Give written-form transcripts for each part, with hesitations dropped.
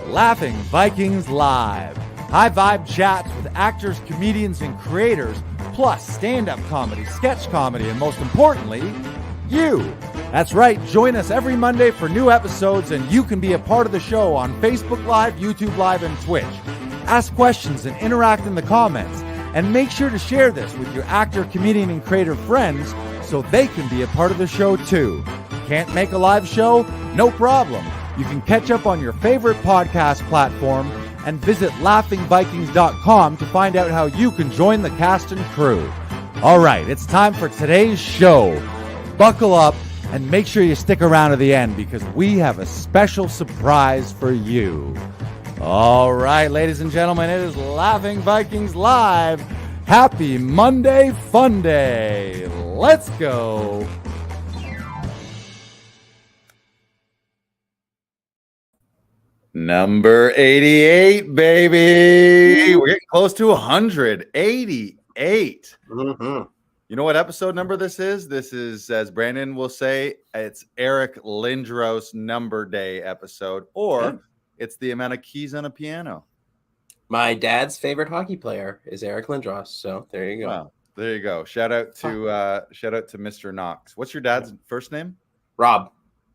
Laughing Vikings Live. High vibe chats with actors, comedians, and creators, plus stand-up comedy, sketch comedy, and most importantly, you. That's right, join us every Monday for new episodes, and you can be a part of the show on Facebook Live, YouTube Live, and Twitch. Ask questions and interact in the comments, and make sure to share this with your actor, comedian, and creator friends so they can be a part of the show too. Can't make a live show? No problem. You can catch up on your favorite podcast platform and visit laughingvikings.com to find out how you can join the cast and crew. All right, it's time for today's show. Buckle up and make sure you stick around to the end because we have a special surprise for you. All right, ladies and gentlemen, it is Laughing Vikings Live. Happy Monday Fun Day. Let's go. Number 88, baby. We're getting close to 100. 88. Mm-hmm. You know what episode number this is? This is, as Brandon will say, it's Eric Lindros Number Day episode, or it's the amount of keys on a piano. My dad's favorite hockey player is Eric Lindros, so there you go. Wow, there you go. Shout out to Mr. Knox. What's your dad's first name? Rob.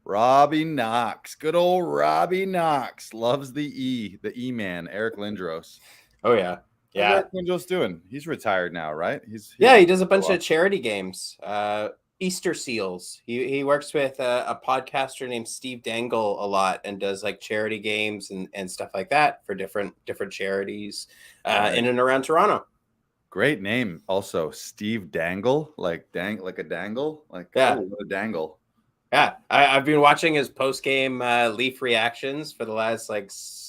Robbie Knox. Good old Robbie Knox. Loves the E man, Eric Lindros. Oh, yeah. Yeah. What's Eric Lindros doing? He's retired now, right? He does a bunch of charity games. Easter Seals. He works with a podcaster named Steve Dangle a lot and does like charity games and stuff like that for different charities in and around Toronto. Great name. Also, Steve Dangle, like a dangle, like yeah, a dangle. Yeah, I've been watching his post-game Leaf reactions for the last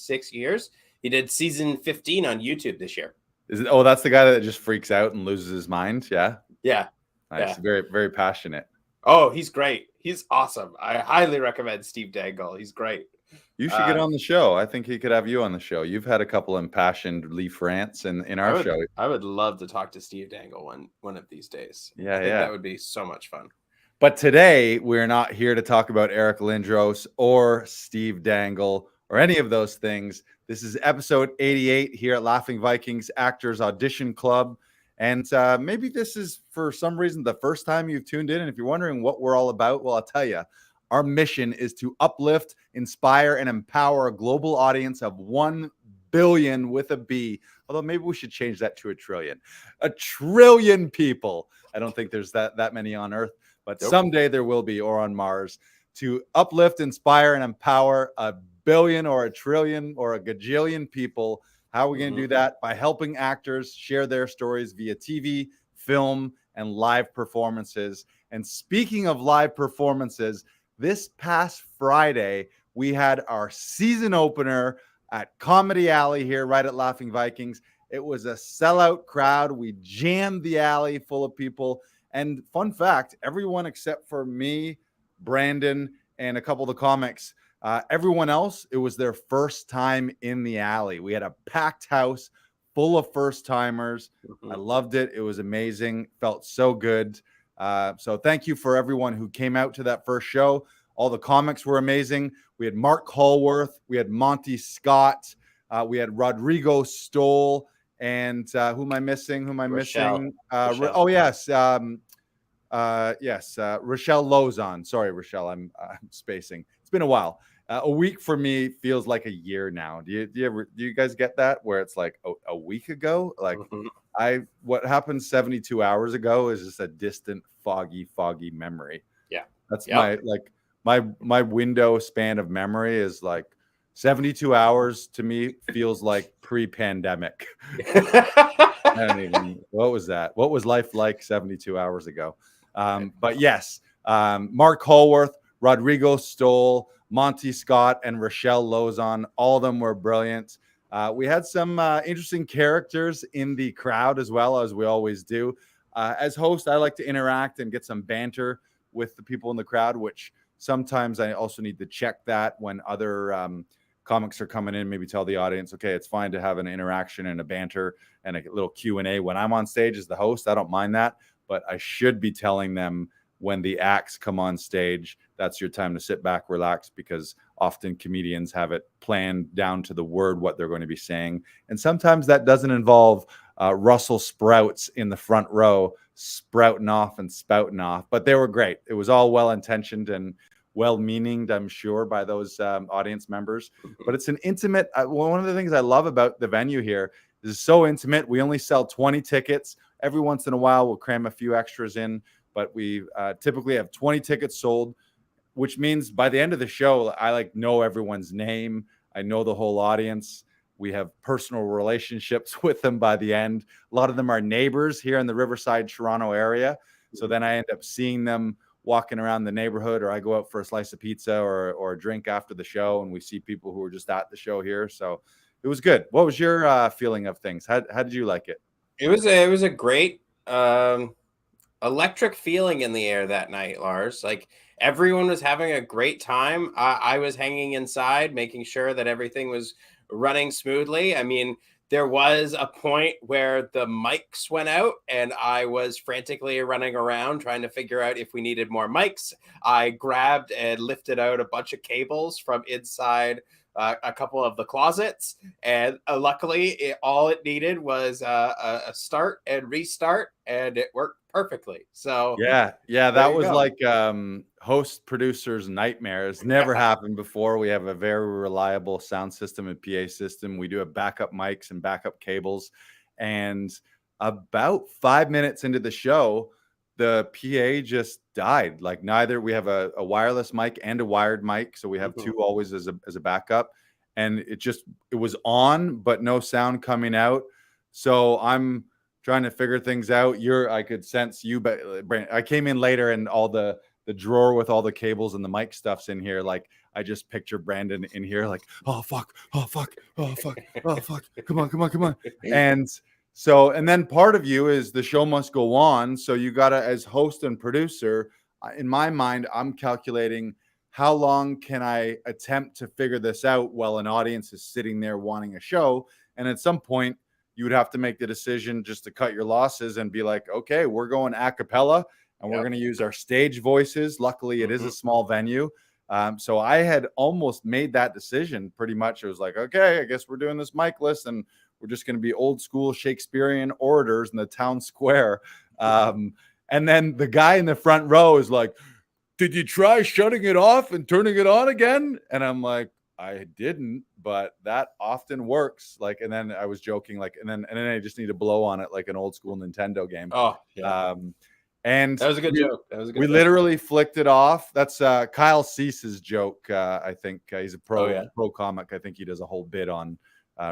6 years. He did season 15 on YouTube this year. Is it? Oh, that's the guy that just freaks out and loses his mind. Yeah. Yeah. Nice. Yeah. Very, very passionate. Oh, he's great. He's awesome. I highly recommend Steve Dangle. He's great. You should get on the show. I think he could have you on the show. You've had a couple impassioned Leaf rants in our show. I would love to talk to Steve Dangle one of these days. Yeah, I think that would be so much fun. But today, we're not here to talk about Eric Lindros or Steve Dangle or any of those things. This is episode 88 here at Laughing Vikings Actors Audition Club. And maybe this is, for some reason, the first time you've tuned in. And if you're wondering what we're all about, well, I'll tell you. Our mission is to uplift, inspire, and empower a global audience of 1 billion with a B. Although maybe we should change that to a trillion. A trillion people. I don't think there's that many on Earth. But someday there will be, or on Mars, to uplift, inspire, and empower a billion or a trillion or a gajillion people. How are we going to do that? By helping actors share their stories via TV, film, and live performances. And speaking of live performances, this past Friday, we had our season opener at Comedy Alley here, right at Laughing Vikings. It was a sellout crowd. We jammed the alley full of people. And fun fact, everyone except for me, Brandon, and a couple of the comics, everyone else, it was their first time in the alley. We had a packed house full of first-timers. I loved it. It was amazing. Felt so good. So thank you for everyone who came out to that first show. All the comics were amazing. We had Mark Hallworth. We had Monty Scott. We had Rodrigo Stoll. And who am I missing? Rochelle. Oh, yes. Rochelle Lozon. Sorry, Rochelle. I'm spacing. It's been a while. A week for me feels like a year now. Do you guys get that? Where it's like a week ago? Like what happened 72 hours ago is just a distant, foggy memory. Yeah. That's my window span of memory is like 72 hours to me feels like pre-pandemic. I don't even, what was that? What was life like 72 hours ago? But yes, Mark Hallworth, Rodrigo Stoll, Monty Scott, and Rochelle Lozon, all of them were brilliant. We had some interesting characters in the crowd as well, as we always do. As host, I like to interact and get some banter with the people in the crowd, which sometimes I also need to check that when other comics are coming in, maybe tell the audience, okay, it's fine to have an interaction and a banter and a little Q&A when I'm on stage as the host. I don't mind that, but I should be telling them when the acts come on stage that's your time to sit back, relax, because often comedians have it planned down to the word what they're going to be saying. And sometimes that doesn't involve Russell Sprouts in the front row sprouting off and spouting off, but they were great. It was all well-intentioned and well-meaninged, I'm sure, by those audience members. But it's an intimate, one of the things I love about the venue here is it's so intimate. We only sell 20 tickets. Every once in a while, we'll cram a few extras in, but we typically have 20 tickets sold, which means by the end of the show, I know everyone's name. I know the whole audience. We have personal relationships with them by the end. A lot of them are neighbors here in the Riverside, Toronto area. So then I end up seeing them walking around the neighborhood, or I go out for a slice of pizza or a drink after the show, and we see people who are just at the show here. So it was good. What was your feeling of things? How did you like it? It was a great electric feeling in the air that night, Lars. Like, everyone was having a great time. I was hanging inside, making sure that everything was running smoothly. I mean, there was a point where the mics went out and I was frantically running around trying to figure out if we needed more mics. I grabbed and lifted out a bunch of cables from inside a couple of the closets, and luckily all it needed was a start and restart, and it worked perfectly. So yeah, that was like host producer's nightmares. Never happened before. We have a very reliable sound system and PA system. We do have backup mics and backup cables, and about 5 minutes into the show, the PA just died. Like, neither, we have a wireless mic and a wired mic, so we have two always as a backup, and it was on but no sound coming out. So I'm trying to figure things out. I could sense you, but I came in later and all the drawer with all the cables and the mic stuff's in here. Like, I just picture Brandon in here like, oh fuck, oh fuck, oh fuck, oh fuck, come on. And then part of you is the show must go on. So you gotta, as host and producer, in my mind, I'm calculating how long can I attempt to figure this out while an audience is sitting there wanting a show. And at some point, you would have to make the decision just to cut your losses and be like, okay, we're going a cappella and we're going to use our stage voices. Luckily, it is a small venue. So I had almost made that decision pretty much. It was like, okay, I guess we're doing this mic list and we're just going to be old school Shakespearean orators in the town square. And then the guy in the front row is like, did you try shutting it off and turning it on again? And I'm like, I didn't, but that often works. Like, and then I was joking, like, and then I just need to blow on it like an old school Nintendo game. Oh, yeah. And that was a good joke. We literally flicked it off. That's Kyle Cease's joke. I think he's a pro comic. I think he does a whole bit on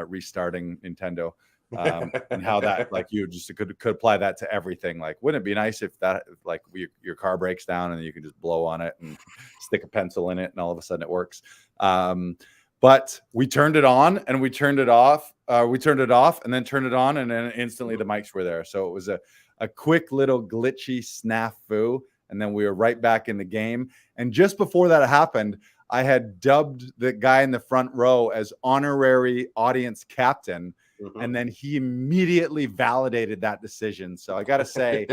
restarting Nintendo. And how that, like, you just could apply that to everything. Like, wouldn't it be nice if that, like, your car breaks down and you can just blow on it and stick a pencil in it and all of a sudden it works. But we turned it on and we turned it off. We turned it off and then turned it on, and then instantly the mics were there. So it was a quick little glitchy snafu, and then we were right back in the game. And just before that happened, I had dubbed the guy in the front row as honorary audience captain. And then he immediately validated that decision. So I got to say,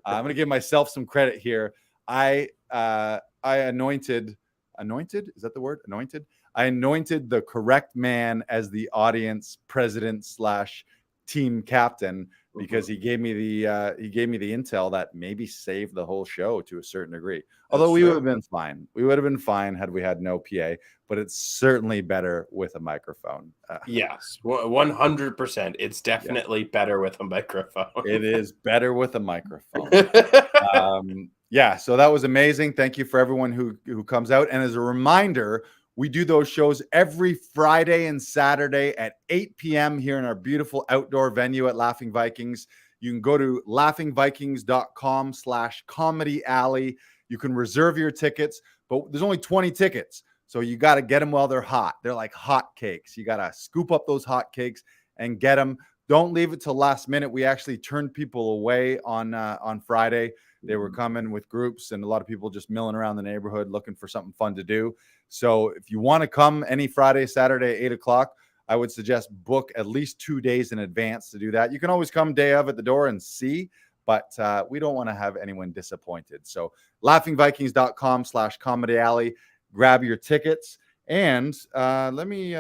I'm going to give myself some credit here. I anointed, is that the word? Anointed? I anointed the correct man as the audience president / team captain, because he gave me the intel that maybe saved the whole show to a certain degree. Although we would have been fine. We would have been fine had we had no PA, but it's certainly better with a microphone. Yes, 100%. It's definitely better with a microphone. It is better with a microphone. Yeah, so that was amazing. Thank you for everyone who comes out. And as a reminder, we do those shows every Friday and Saturday at 8 p.m. here in our beautiful outdoor venue at Laughing Vikings. You can go to laughingvikings.com/comedy alley. You can reserve your tickets, but there's only 20 tickets. So you got to get them while they're hot. They're like hot cakes. You got to scoop up those hot cakes and get them. Don't leave it till last minute. We actually turned people away on Friday. They were coming with groups, and a lot of people just milling around the neighborhood looking for something fun to do. So if you want to come any Friday, Saturday, 8 o'clock, I would suggest book at least 2 days in advance to do that. You can always come day of at the door and see, but we don't want to have anyone disappointed. So laughingvikings.com/comedy alley, grab your tickets. And let me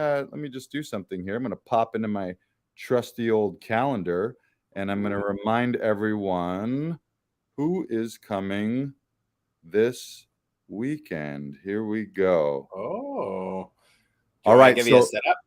just do something here. I'm going to pop into my trusty old calendar, and I'm going to remind everyone who is coming this weekend. Here we go. Oh, all right. Give you a setup.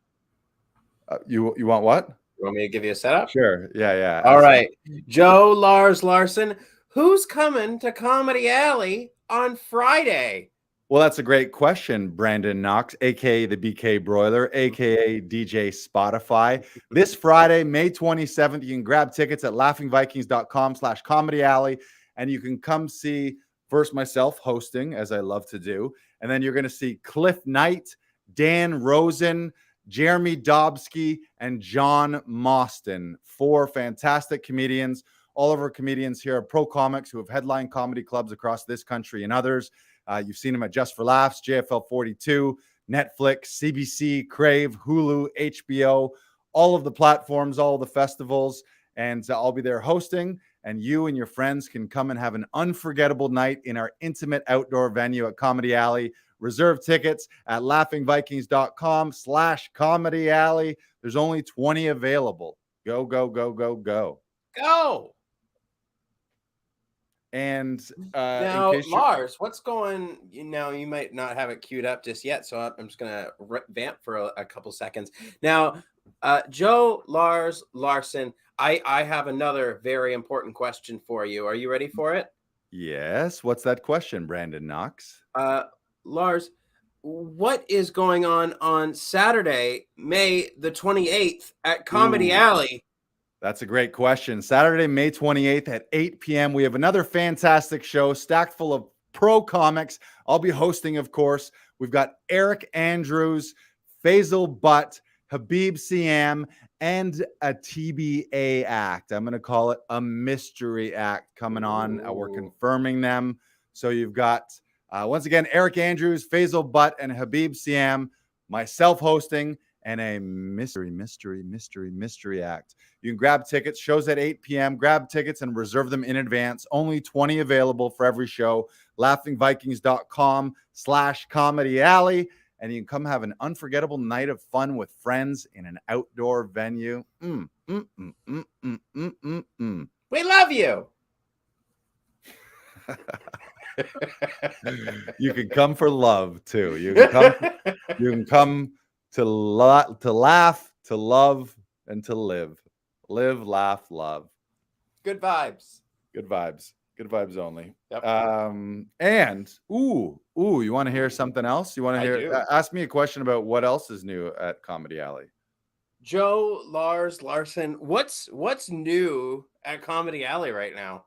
You want what? You want me to give you a setup? Sure. Yeah. All right. Joe, Lars, Larson, who's coming to Comedy Alley on Friday? Well, that's a great question, Brandon Knox, aka the BK Broiler, aka DJ Spotify. This Friday, May 27th, you can grab tickets at laughingvikings.com/comedy alley, and you can come see first myself hosting, as I love to do, and then you're going to see Cliff Knight, Dan Rosen, Jeremy Dobsky, and John Mostyn, 4 fantastic comedians. All of our comedians here are pro comics who have headlined comedy clubs across this country and others. You've seen them at Just for Laughs, JFL 42, Netflix, CBC, Crave, Hulu, HBO, all of the platforms, all of the festivals. And I'll be there hosting, and you and your friends can come and have an unforgettable night in our intimate outdoor venue at Comedy Alley. Reserve tickets at laughingvikings.com/comedy alley. There's only 20 available. Go. Go. And now, Lars, what's going? You might not have it queued up just yet, so I'm just gonna vamp for a couple seconds. Now, Joe, Lars, Larson, I have another very important question for you. Are you ready for it? Yes. What's that question, Brandon Knox? Lars, what is going on Saturday, May the 28th at Comedy Alley? That's a great question. Saturday, May 28th at 8 p.m. We have another fantastic show stacked full of pro comics. I'll be hosting, of course. We've got Eric Andrews, Faisal Butt, Habib Siam, and a TBA act. I'm going to call it a mystery act coming on. We're confirming them. So you've got, once again, Eric Andrews, Faisal Butt, and Habib Siam, myself hosting, and a mystery act. You can grab tickets. Shows at 8 p.m. Grab tickets and reserve them in advance. Only 20 available for every show. laughingvikings.com/comedy alley. And you can come have an unforgettable night of fun with friends in an outdoor venue. We love you. You can come for love too. You can come to laugh, to love, and to live. Live, laugh, love. Good vibes. Good vibes. Good vibes only. Yep. And you want to hear something else? You want to hear? Ask me a question about what else is new at Comedy Alley. Joe, Lars, Larson, what's new at Comedy Alley right now?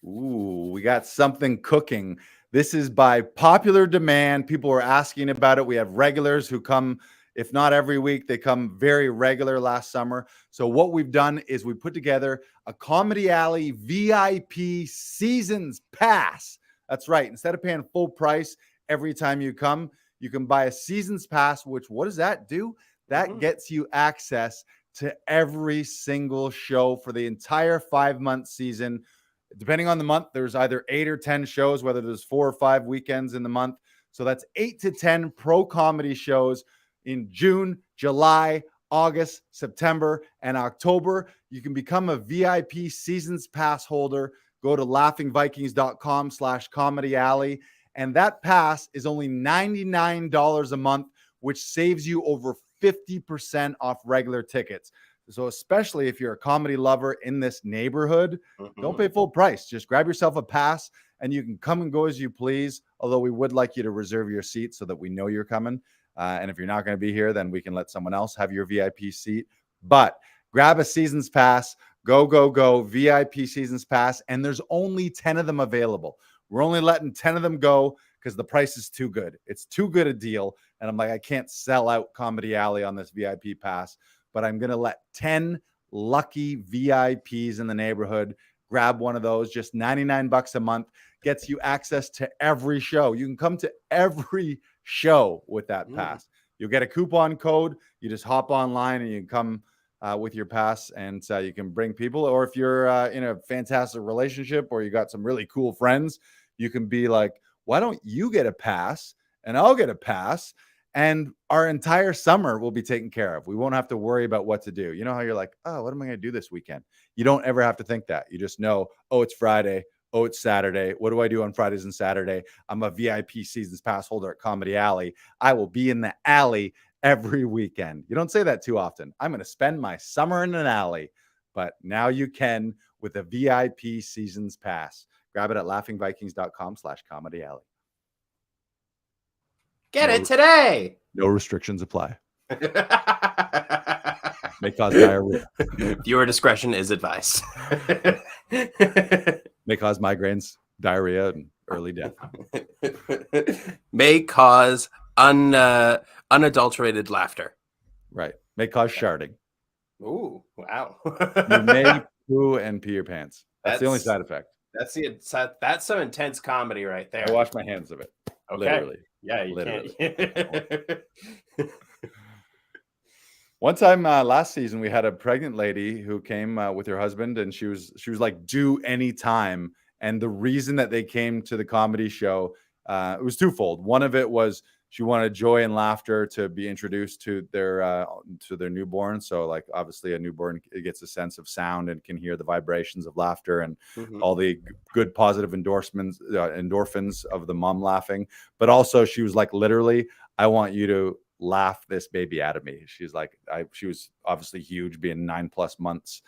We got something cooking. This is by popular demand. People are asking about it. We have regulars who come, if not every week, they come very regular last summer. So what we've done is we put together a Comedy Alley VIP Seasons Pass. That's right. Instead of paying full price every time you come, you can buy a Seasons Pass, which what does that do? That gets you access to every single show for the entire 5-month season. Depending on the month, there's either 8 or 10 shows, whether there's 4 or 5 weekends in the month. So that's 8 to 10 pro comedy shows in June, July, August, September, and October. You can become a VIP Seasons Pass holder. Go to laughingvikings.com/comedy alley. And that pass is only $99 a month, which saves you over 50% off regular tickets. So especially if you're a comedy lover in this neighborhood, don't pay full price. Just grab yourself a pass and you can come and go as you please. Although we would like you to reserve your seat so that we know you're coming. And if you're not going to be here, then we can let someone else have your VIP seat. But grab a Seasons Pass. Go. VIP Seasons Pass. And there's only 10 of them available. We're only letting 10 of them go because the price is too good. It's too good a deal. And I'm like, I can't sell out Comedy Alley on this VIP pass. But I'm going to let 10 lucky VIPs in the neighborhood grab one of those. Just $99 a month gets you access to every show. You can come to every show with that pass. You'll get a coupon code. You just hop online and you can come with your pass, and you can bring people. Or if you're in a fantastic relationship or you got some really cool friends, you can be like, why don't you get a pass and I'll get a pass, and our entire summer will be taken care of. We won't have to worry about what to do. You know how you're like, oh, what am I going to do this weekend? You don't ever have to think that. You just know, oh, it's Friday. Oh, it's Saturday. What do I do on Fridays and Saturday? I'm a VIP seasons pass holder at Comedy Alley. I will be in the alley every weekend. You don't say that too often. I'm going to spend my summer in an alley. But now you can with a VIP seasons pass. Grab it at laughingvikings.com/comedy alley. Get it today. No restrictions apply. May cause diarrhea. Viewer discretion is advised. May cause migraines, diarrhea, and early death. May cause unadulterated laughter. Right. May cause sharding. Ooh, wow. You may poo and pee your pants. That's the only side effect. That's some intense comedy right there. I wash my hands of it. Okay. Literally. Yeah, you literally. can't. One time last season, we had a pregnant lady who came with her husband, and she was like due any time. And the reason that they came to the comedy show, it was twofold. One of it was she wanted joy and laughter to be introduced to their newborn. So, like, obviously, a newborn gets a sense of sound and can hear the vibrations of laughter and all the good positive endorphins of the mom laughing. But also, she was like, literally, I want you to laugh this baby out of me. She's like, she was obviously huge, being 9+ months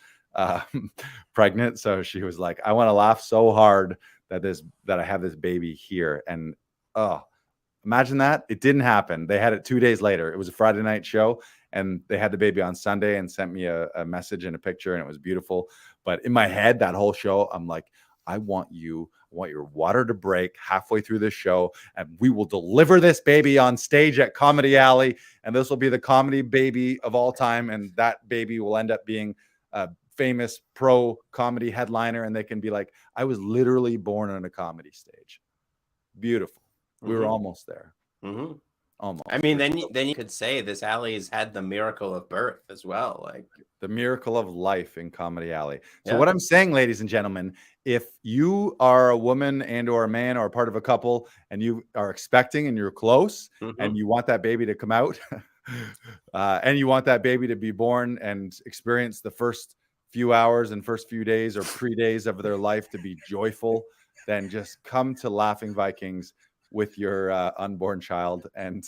pregnant. So she was like, I want to laugh so hard that I have this baby here. And imagine that. It didn't happen. They had it 2 days later. It was a Friday night show, and they had the baby on Sunday and sent me a message and a picture, and it was beautiful. But in my head, that whole show, I'm like, I want your water to break halfway through this show, and we will deliver this baby on stage at Comedy Alley, and this will be the comedy baby of all time, and that baby will end up being a famous pro comedy headliner, and they can be like, I was literally born on a comedy stage. Beautiful. We were almost there. Almost. I mean, then you could say this alley has had the miracle of birth as well, like the miracle of life in Comedy Alley. So what I'm saying, ladies and gentlemen, if you are a woman and or a man or a part of a couple, and you are expecting and you're close and you want that baby to come out and you want that baby to be born and experience the first few hours and first few days or pre-days of their life to be joyful, then just come to Laughing Vikings with your unborn child, and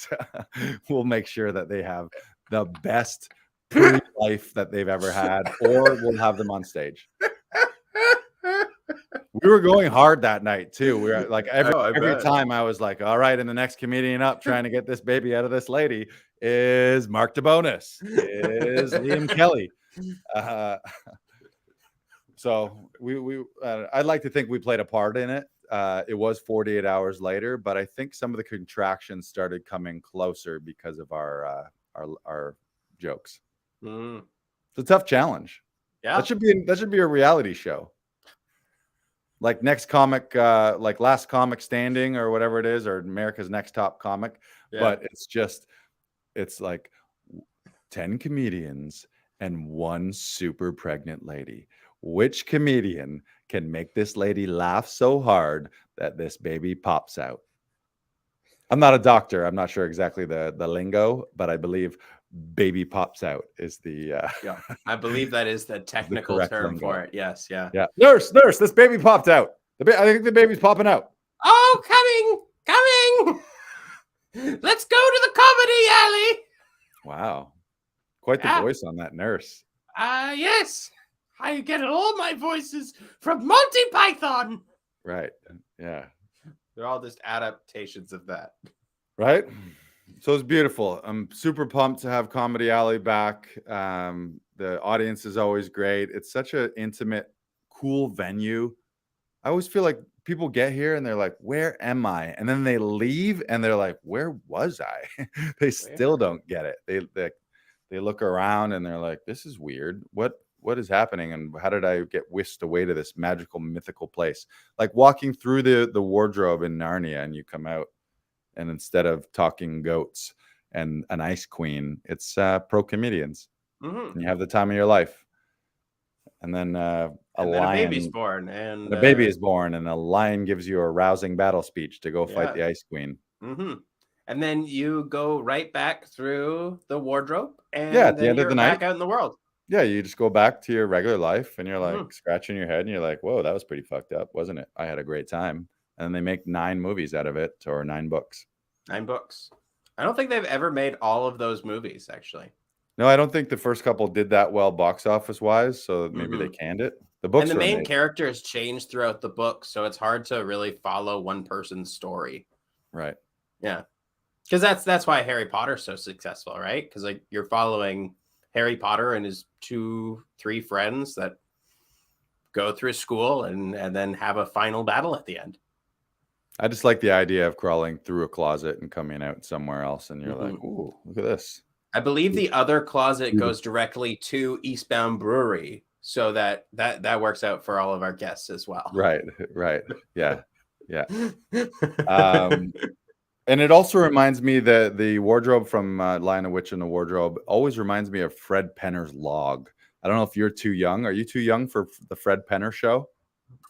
we'll make sure that they have the best pre-life that they've ever had, or we'll have them on stage. We were going hard that night too. We were like every time I was like, all right, and the next comedian up trying to get this baby out of this lady is Mark DeBonis, is Liam Kelly. So we I'd like to think we played a part in it. It was 48 hours later, but I think some of the contractions started coming closer because of our jokes. It's a tough challenge. Yeah, that should be a reality show. Like Next Comic, like Last Comic Standing or whatever it is, or America's Next Top Comic. Yeah. But it's like 10 comedians and one super pregnant lady. Which comedian can make this lady laugh so hard that this baby pops out? I'm not a doctor. I'm not sure exactly the lingo, but I believe baby pops out is the yeah. I believe that is the technical term lingo for it. Yes, yeah. Yeah. Nurse, this baby popped out. I think the baby's popping out. Oh, coming. Let's go to the Comedy Alley. Wow. Quite the voice on that nurse. Yes. I get all my voices from Monty Python. Right. Yeah. They're all just adaptations of that. Right. So it's beautiful. I'm super pumped to have Comedy Alley back. The audience is always great. It's such an intimate, cool venue. I always feel like people get here and they're like, where am I? And then they leave and they're like, where was I? They still don't get it. They look around and they're like, this is weird. What is happening? And how did I get whisked away to this magical, mythical place? Like walking through the wardrobe in Narnia, and you come out, and instead of talking goats and an ice queen, it's pro comedians. and you have the time of your life. And then then a baby's born, and a baby is born, and a lion gives you a rousing battle speech to go fight the Ice Queen. And then you go right back through the wardrobe, and at the then end of you're the back night out in the world. Yeah, you just go back to your regular life, and you're like scratching your head, and you're like, whoa, that was pretty fucked up, wasn't it? I had a great time. And then they make 9 movies out of it, or 9 books. 9 books. I don't think they've ever made all of those movies, actually. No, I don't think the first couple did that well box office wise, so maybe they canned it. The books and the are main amazing. characters change throughout the book, so it's hard to really follow one person's story. Right. Yeah. Because that's why Harry Potter's so successful, right? Because like you're following Harry Potter and his 2-3 friends that go through school and then have a final battle at the end. I just like the idea of crawling through a closet and coming out somewhere else, and you're like, ooh, look at this. I believe the other closet goes directly to Eastbound Brewery, so that works out for all of our guests as well. Right. Yeah. And it also reminds me that the wardrobe from Lion, the Witch, and the Wardrobe always reminds me of Fred Penner's Log. I don't know if you're too young. Are you too young for the Fred Penner show?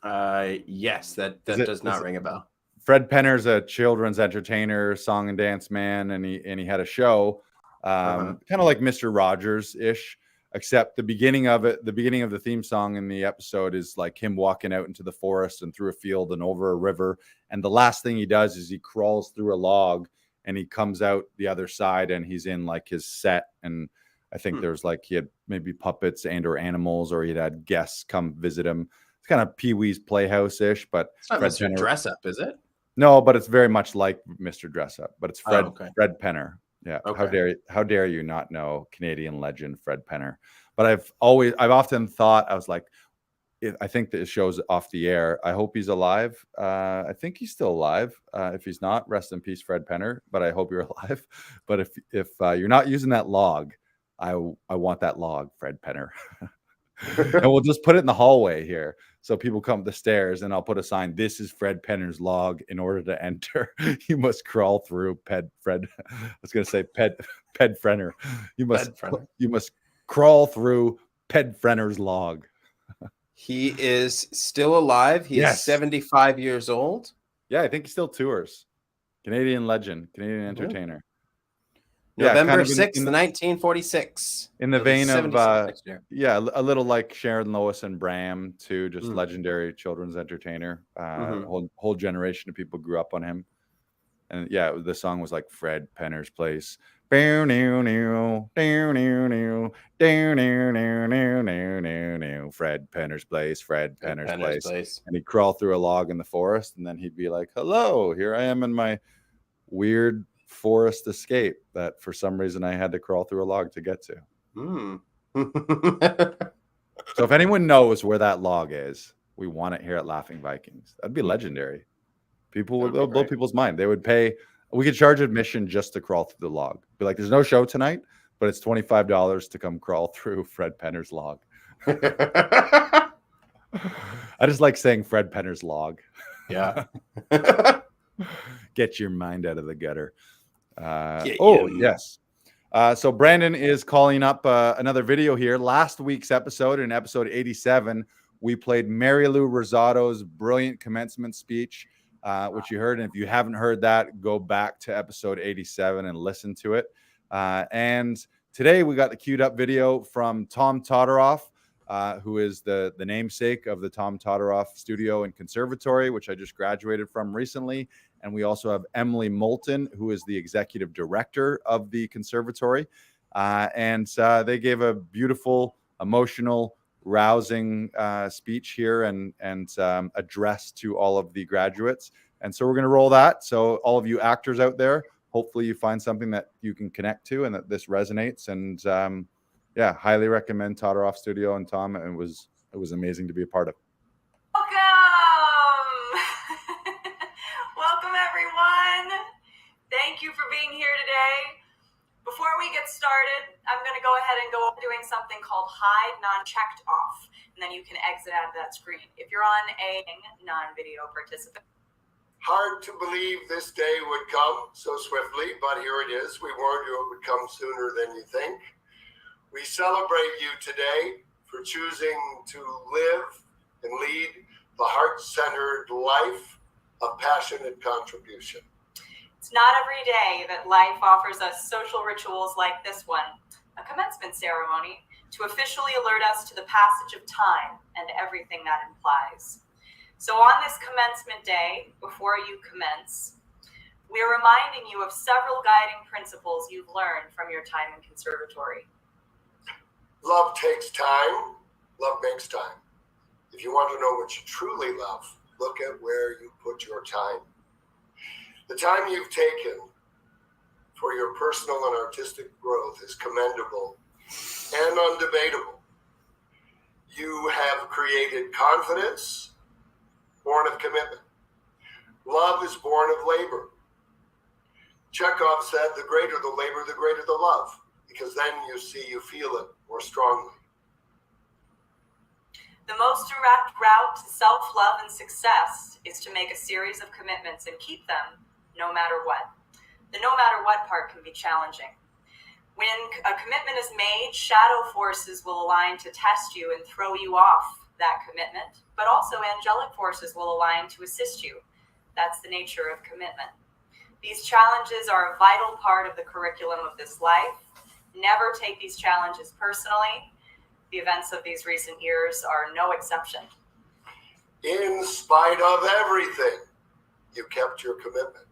Yes, that does not ring a bell. Fred Penner's a children's entertainer, song and dance man, and he had a show, kind of like Mr. Rogers-ish, except the beginning of the theme song in the episode is like him walking out into the forest and through a field and over a river. And the last thing he does is he crawls through a log and he comes out the other side, and he's in like his set. And I think there's like, he had maybe puppets and or animals, or he'd had guests come visit him. It's kind of Pee-wee's Playhouse-ish, but it's not Mr. Dress Up, is it? No, but it's very much like Mr. Dress Up, but it's Fred Penner. Yeah. Okay. How dare you not know Canadian legend Fred Penner? But I've often thought, I was like, I think the show's off the air. I hope he's alive. I think he's still alive. If he's not, rest in peace, Fred Penner. But I hope you're alive. But if you're not using that log, I want that log, Fred Penner. And we'll just put it in the hallway here, so people come up the stairs, and I'll put a sign: "This is Fred Penner's log. In order to enter, you must crawl through Fred." I was going to say Ped Frenner. You must crawl through Ped Frenner's log. He is still alive. He is 75 years old. Yeah, I think he still tours. Canadian legend, Canadian entertainer. November 6th, 1946. In the vein of, a little like Sharon Lois and Bram, too, just legendary children's entertainer. Whole generation of people grew up on him. And the song was like Fred Penner's Place. Fred Penner's Place, Fred Penner's Place. And he'd crawl through a log in the forest, and then he'd be like, hello, here I am in my weird forest escape that for some reason I had to crawl through a log to get to. So if anyone knows where that log is, we want it here at Laughing Vikings. That'd be legendary. People would blow people's mind. They would pay. We could charge admission just to crawl through the log. Be like, there's no show tonight, but it's $25 to come crawl through Fred Penner's log. I just like saying Fred Penner's log. Yeah. Get your mind out of the gutter. Yes. So Brandon is calling up another video here. Last week's episode, in episode 87, we played Mary Lou Rosado's brilliant commencement speech, which you heard. And if you haven't heard that, go back to episode 87 and listen to it. And today we got the queued up video from Tom Todoroff, who is the namesake of the Tom Todoroff Studio and Conservatory, which I just graduated from recently. And we also have Emily Moulton, who is the executive director of the conservatory. And they gave a beautiful, emotional, rousing speech here and address to all of the graduates. And so we're going to roll that. So all of you actors out there, hopefully you find something that you can connect to and that this resonates. And highly recommend Todoroff Studio and Tom. It was amazing to be a part of. Welcome everyone. Thank you for being here today. Before we get started, I'm going to go ahead and go doing something called hide non-checked off, and then you can exit out of that screen if you're on a non-video participant. Hard to believe this day would come so swiftly, but here it is. We warned you it would come sooner than you think. We celebrate you today for choosing to live and lead the heart-centered life of passionate contribution. It's not every day that life offers us social rituals like this one, a commencement ceremony, to officially alert us to the passage of time and everything that implies. So on this commencement day, before you commence, we are reminding you of several guiding principles you've learned from your time in conservatory. Love takes time. Love makes time. If you want to know what you truly love, look at where you put your time. The time you've taken for your personal and artistic growth is commendable and undebatable. You have created confidence, born of commitment. Love is born of labor. Chekhov said, the greater the labor, the greater the love, because then you feel it more strongly. The most direct route to self-love and success is to make a series of commitments and keep them no matter what. The no matter what part can be challenging. When a commitment is made, shadow forces will align to test you and throw you off that commitment, but also angelic forces will align to assist you. That's the nature of commitment. These challenges are a vital part of the curriculum of this life. Never take these challenges personally. The events of these recent years are no exception. In spite of everything, you kept your commitment.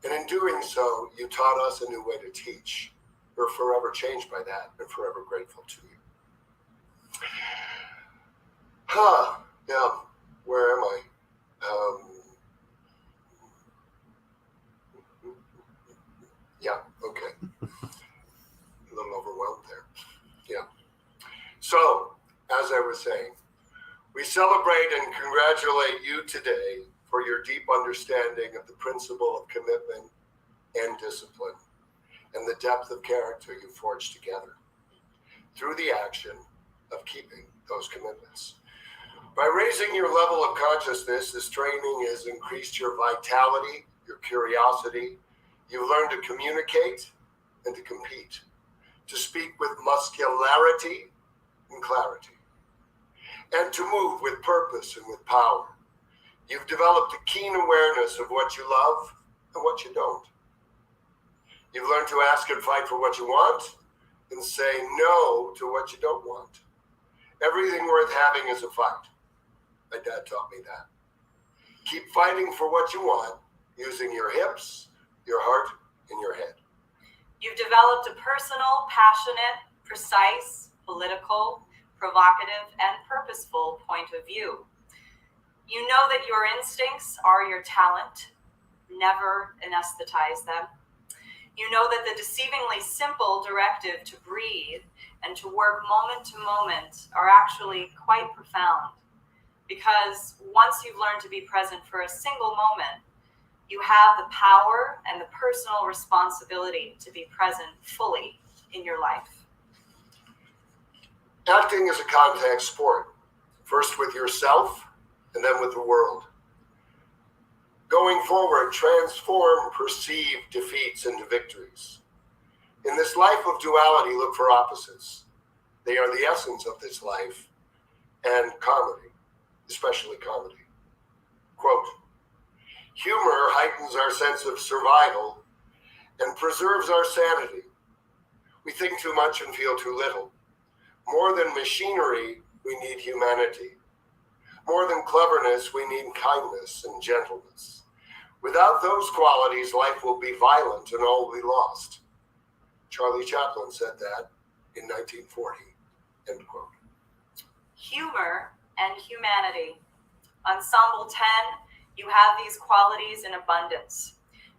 And in doing so, you taught us a new way to teach. We're forever changed by that and forever grateful to you. Yeah, where am I? Yeah, okay. A little overwhelmed there. Yeah. So, as I was saying, we celebrate and congratulate you today for your deep understanding of the principle of commitment and discipline and the depth of character you forged together through the action of keeping those commitments. By raising your level of consciousness, this training has increased your vitality, your curiosity. You've learned to communicate and to compete, to speak with muscularity and clarity, and to move with purpose and with power. You've developed a keen awareness of what you love and what you don't. You've learned to ask and fight for what you want and say no to what you don't want. Everything worth having is a fight. My dad taught me that. Keep fighting for what you want using your hips, your heart, and your head. You've developed a personal, passionate, precise, political, provocative, and purposeful point of view. You know that your instincts are your talent. Never anesthetize them. You know that the deceivingly simple directive to breathe and to work moment to moment are actually quite profound. Because once you've learned to be present for a single moment, you have the power and the personal responsibility to be present fully in your life. Acting is a contact sport, first with yourself and then with the world. Going forward, transform perceived defeats into victories. In this life of duality, look for opposites. They are the essence of this life and comedy, especially comedy. Quote, humor heightens our sense of survival and preserves our sanity. We think too much and feel too little. More than machinery, we need humanity. More than cleverness, we need kindness and gentleness. Without those qualities, life will be violent and all will be lost. Charlie Chaplin said that in 1940, end quote. Humor and humanity. Ensemble 10, you have these qualities in abundance.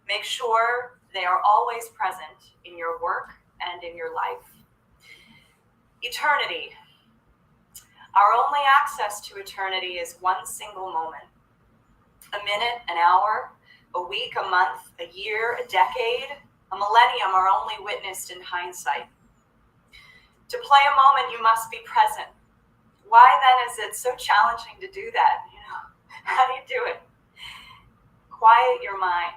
Make sure they are always present in your work and in your life. Eternity. Our only access to eternity is one single moment. A minute, an hour, a week, a month, a year, a decade, a millennium are only witnessed in hindsight. To play a moment, you must be present. Why then is it so challenging to do that? How do you do it? Quiet your mind.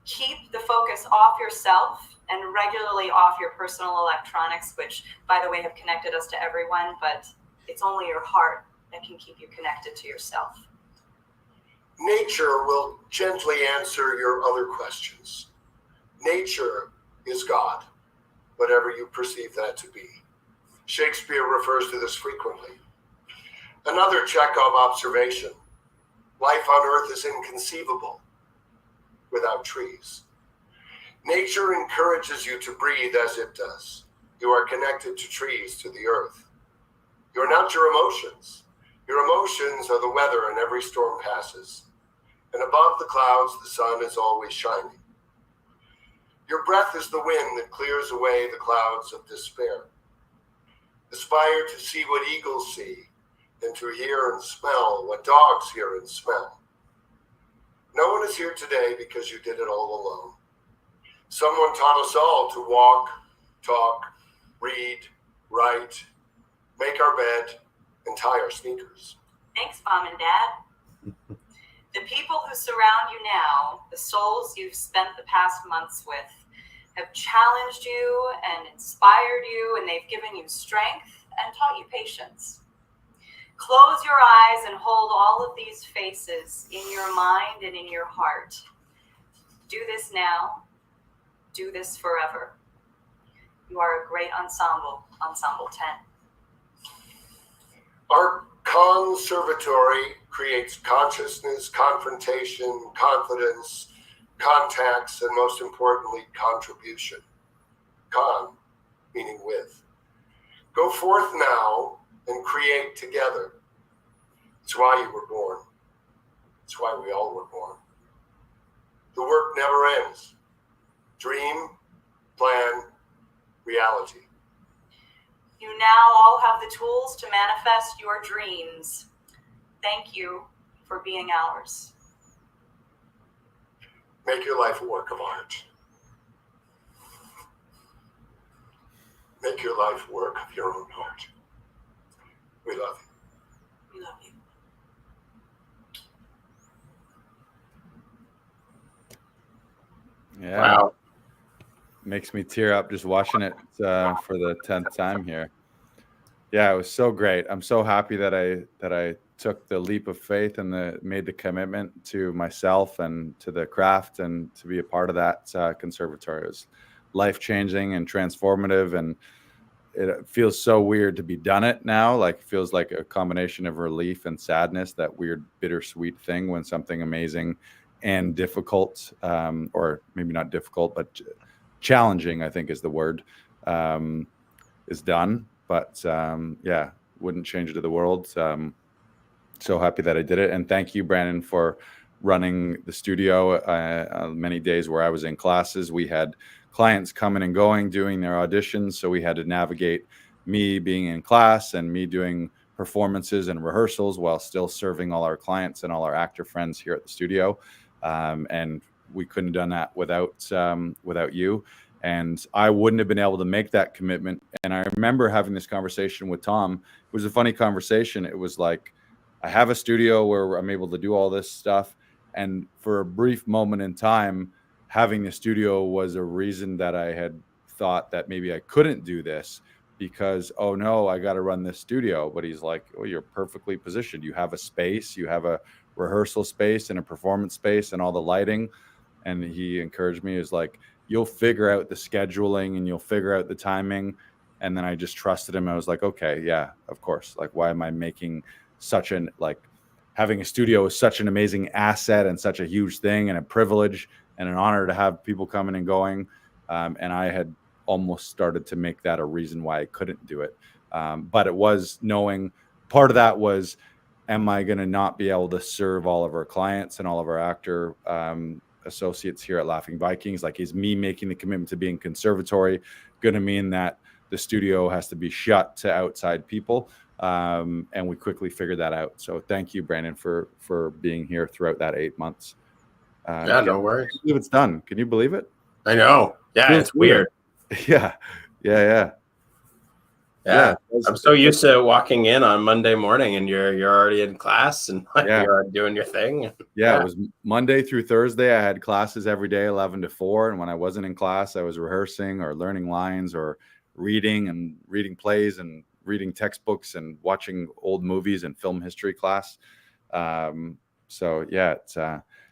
Keep the focus off yourself and regularly off your personal electronics, which, by the way, have connected us to everyone, but it's only your heart that can keep you connected to yourself. Nature will gently answer your other questions. Nature is God, whatever you perceive that to be. Shakespeare refers to this frequently. Another Chekhov observation: life on Earth is inconceivable without trees. Nature encourages you to breathe as it does. You are connected to trees, to the earth. You're not your emotions. Your emotions are the weather, and every storm passes. And above the clouds, the sun is always shining. Your breath is the wind that clears away the clouds of despair. Aspire to see what eagles see, and to hear and smell what dogs hear and smell. No one is here today because you did it all alone. Someone taught us all to walk, talk, read, write, make our bed, and tie our sneakers. Thanks, Mom and Dad. The people who surround you now, the souls you've spent the past months with, have challenged you and inspired you, and they've given you strength and taught you patience. Close your eyes and hold all of these faces in your mind and in your heart. Do this now. Do this forever. You are a great ensemble, Ensemble 10. Our conservatory creates consciousness, confrontation, confidence, contacts, and most importantly, contribution. Con, meaning with. Go forth now and create together. It's why you were born. It's why we all were born. The work never ends. Dream, plan, reality. You now all have the tools to manifest your dreams. Thank you for being ours. Make your life a work of art. Make your life work of your own heart. We love you. We love you. Yeah. Wow. Makes me tear up just watching it for the 10th time here. Yeah, it was so great. I'm so happy that I took the leap of faith and made the commitment to myself and to the craft and to be a part of that conservatory. It was life-changing and transformative, and it feels so weird to be done it now. Like, it feels like a combination of relief and sadness, that weird bittersweet thing when something amazing and difficult, or maybe not difficult, but challenging, I think is the word, is done. But yeah, wouldn't change it to the world. So happy that I did it. And thank you, Brandon, for running the studio. Many days where I was in classes, we had clients coming and going, doing their auditions. So we had to navigate me being in class and me doing performances and rehearsals while still serving all our clients and all our actor friends here at the studio. And we couldn't have done that without you. And I wouldn't have been able to make that commitment. And I remember having this conversation with Tom. It was a funny conversation. It was like, I have a studio where I'm able to do all this stuff. And for a brief moment in time, having the studio was a reason that I had thought that maybe I couldn't do this because, oh no, I got to run this studio. But he's like, oh, you're perfectly positioned. You have a space, you have a rehearsal space and a performance space and all the lighting. And he encouraged me, is like, you'll figure out the scheduling and you'll figure out the timing. And then I just trusted him. I was like, okay, yeah, of course. Like, why am I making such an, like, having a studio is such an amazing asset and such a huge thing and a privilege and an honor to have people coming and going. And I had almost started to make that a reason why I couldn't do it. But it was knowing, part of that was, am I going to not be able to serve all of our clients and all of our actor associates here at Laughing Vikings? Like, is me making the commitment to being conservatory going to mean that the studio has to be shut to outside people? And we quickly figured that out. So thank you, Brandon, for being here throughout that 8 months. Yeah, no worries. Can you believe it's done? Can you believe it? I know. Yeah, it's weird. Yeah. Yeah. was, I'm so used to walking in on Monday morning and you're already in class and like Yeah. you're doing your thing. Yeah, it was Monday through Thursday. I had classes every day, 11 to 4. And when I wasn't in class, I was rehearsing or learning lines or reading plays and reading textbooks and watching old movies and film history class. So yeah, it's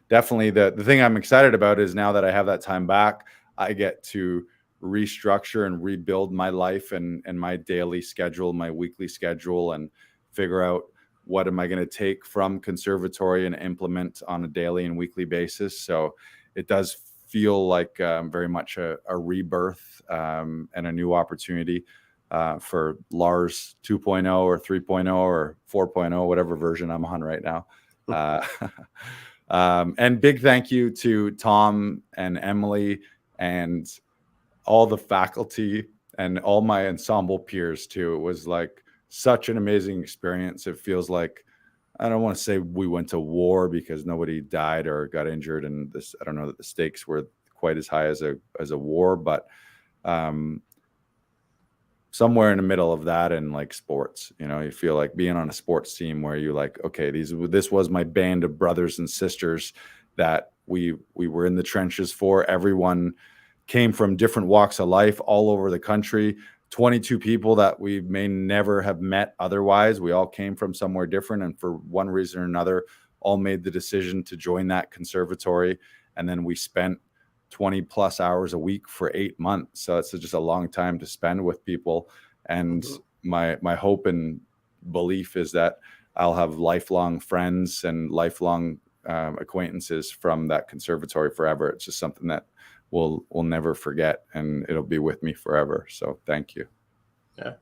definitely the thing I'm excited about is now that I have that time back, I get to restructure and rebuild my life and my daily schedule, my weekly schedule, and figure out what am I going to take from conservatory and implement on a daily and weekly basis. So it does feel like very much a rebirth and a new opportunity for Lars 2.0 or 3.0 or 4.0, whatever version I'm on right now. And big thank you to Tom and Emily and all the faculty and all my ensemble peers too. It was like such an amazing experience. It feels like, I don't want to say we went to war because nobody died or got injured, and this, I don't know that the stakes were quite as high as a war, but somewhere in the middle of that and like sports, you feel like being on a sports team where you like, okay, this was my band of brothers and sisters that we were in the trenches for. Everyone came from different walks of life all over the country. 22 people that we may never have met otherwise. We all came from somewhere different, and for one reason or another, all made the decision to join that conservatory. And then we spent 20 plus hours a week for 8 months. So it's just a long time to spend with people. And my hope and belief is that I'll have lifelong friends and lifelong acquaintances from that conservatory forever. It's just something that we'll never forget, and it'll be with me forever. So thank you. Yeah.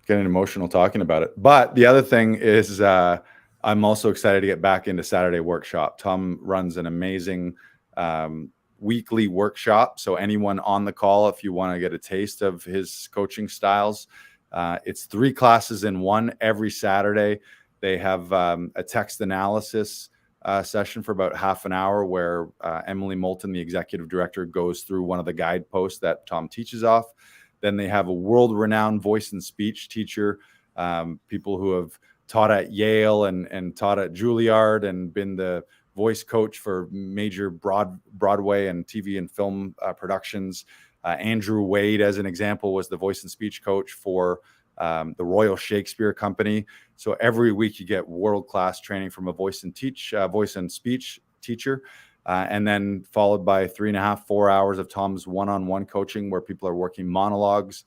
Getting emotional talking about it. But the other thing is I'm also excited to get back into Saturday workshop. Tom runs an amazing weekly workshop. So anyone on the call, if you want to get a taste of his coaching styles, it's 3 classes in one every Saturday. They have a text analysis session for about half an hour where Emily Moulton, the executive director, goes through one of the guideposts that Tom teaches off. Then they have a world-renowned voice and speech teacher, people who have taught at Yale and taught at Juilliard and been the voice coach for major Broadway and TV and film productions. Andrew Wade, as an example, was the voice and speech coach for the Royal Shakespeare Company. So every week you get world-class training from a voice and speech teacher, and then followed by 3.5-4 hours of Tom's one-on-one coaching where people are working monologues,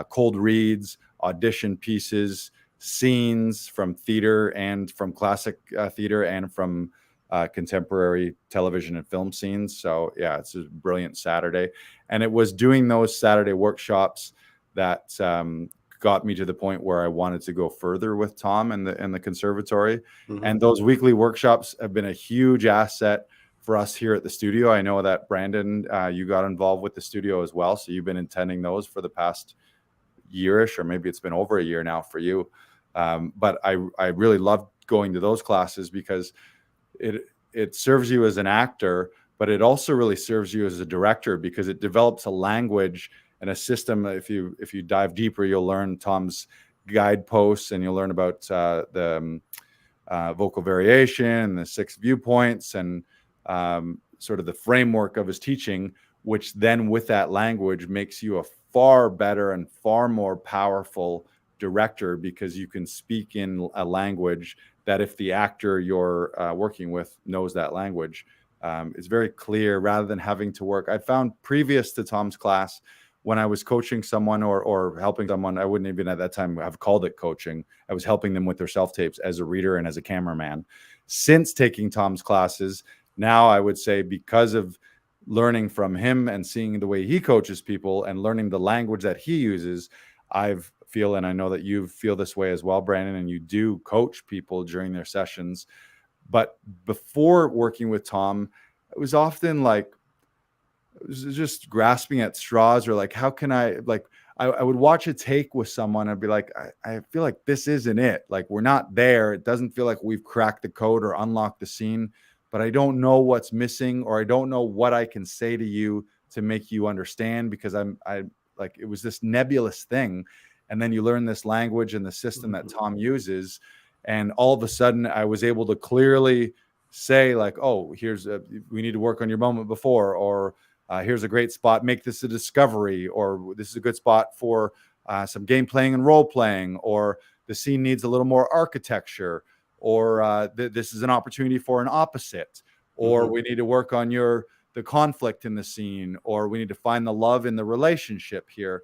cold reads, audition pieces, scenes from theater and from classic theater and from contemporary television and film scenes. So yeah, it's a brilliant Saturday. And it was doing those Saturday workshops that got me to the point where I wanted to go further with Tom and the conservatory. And those weekly workshops have been a huge asset for us here at the studio. I know that Brandon, you got involved with the studio as well. So you've been attending those for the past yearish, or maybe it's been over a year now for you. But I really loved going to those classes because it serves you as an actor, but it also really serves you as a director because it develops a language and a system. If you dive deeper, you'll learn Tom's guideposts, and you'll learn about the vocal variation, the 6 viewpoints, and sort of the framework of his teaching, which then with that language makes you a far better and far more powerful director because you can speak in a language that if the actor you're working with knows that language, it's very clear rather than having to work. I found previous to Tom's class, when I was coaching someone or helping someone, I wouldn't even at that time have called it coaching. I was helping them with their self-tapes as a reader and as a cameraman. Since taking Tom's classes, now I would say because of learning from him and seeing the way he coaches people and learning the language that he uses, and I know that you feel this way as well, Brandon, and you do coach people during their sessions. But before working with Tom, it was often like, it was just grasping at straws, or like, how can I would watch a take with someone. I'd be like, I feel like this isn't it. Like, we're not there. It doesn't feel like we've cracked the code or unlocked the scene, but I don't know what's missing, or I don't know what I can say to you to make you understand, because like it was this nebulous thing. And then you learn this language and the system that Tom uses. And all of a sudden I was able to clearly say like, oh, we need to work on your moment before, or here's a great spot, make this a discovery, or this is a good spot for some game playing and role playing, or the scene needs a little more architecture, or this is an opportunity for an opposite, or we need to work on the conflict in the scene, or we need to find the love in the relationship here.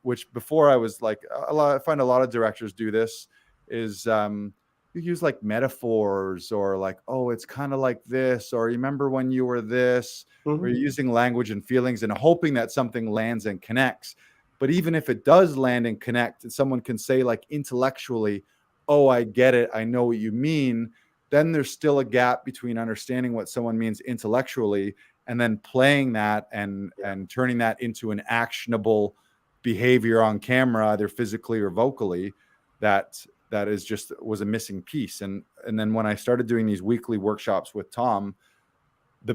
Which before I was like, I find a lot of directors do this, is you use like metaphors, or like, oh, it's kind of like this, or remember when you were this, or you're using language and feelings and hoping that something lands and connects. But even if it does land and connect, and someone can say like intellectually, oh, I get it, I know what you mean, then there's still a gap between understanding what someone means intellectually and then playing that and turning that into an actionable behavior on camera, either physically or vocally, that was a missing piece. And then when I started doing these weekly workshops with Tom,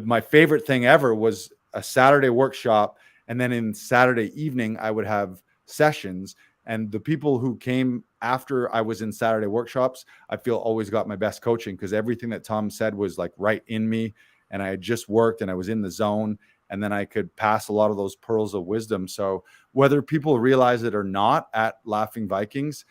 my favorite thing ever was a Saturday workshop. And then in Saturday evening, I would have sessions. And the people who came after I was in Saturday workshops, I feel always got my best coaching, because everything that Tom said was like right in me. And I had just worked and I was in the zone. And then I could pass a lot of those pearls of wisdom. So whether people realize it or not at Laughing Vikings,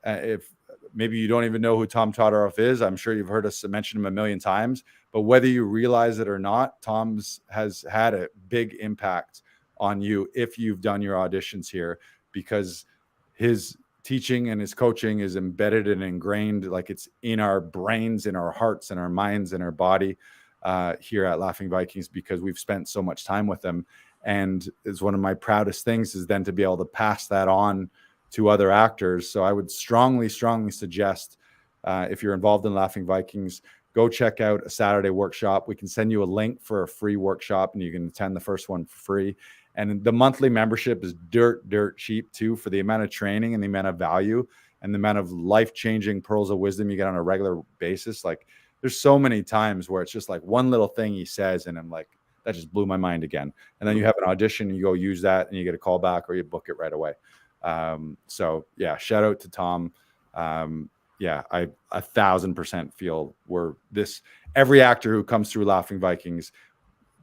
if maybe you don't even know who Tom Todoroff is, I'm sure you've heard us mention him a million times, but whether you realize it or not, Tom's has had a big impact on you if you've done your auditions here, because his teaching and his coaching is embedded and ingrained, like it's in our brains, in our hearts, in our minds, in our body here at Laughing Vikings, because we've spent so much time with them. And it's one of my proudest things is then to be able to pass that on to other actors. So I would strongly suggest, if you're involved in Laughing Vikings, go check out a Saturday workshop. We can send you a link for a free workshop and you can attend the first one for free. And the monthly membership is dirt cheap too, for the amount of training and the amount of value and the amount of life-changing pearls of wisdom you get on a regular basis. Like there's so many times where it's just like one little thing he says and I'm like, that just blew my mind again. And then you have an audition and you go use that and you get a call back or you book it right away. So yeah, shout out to Tom. Yeah, I 1,000% feel every actor who comes through Laughing Vikings,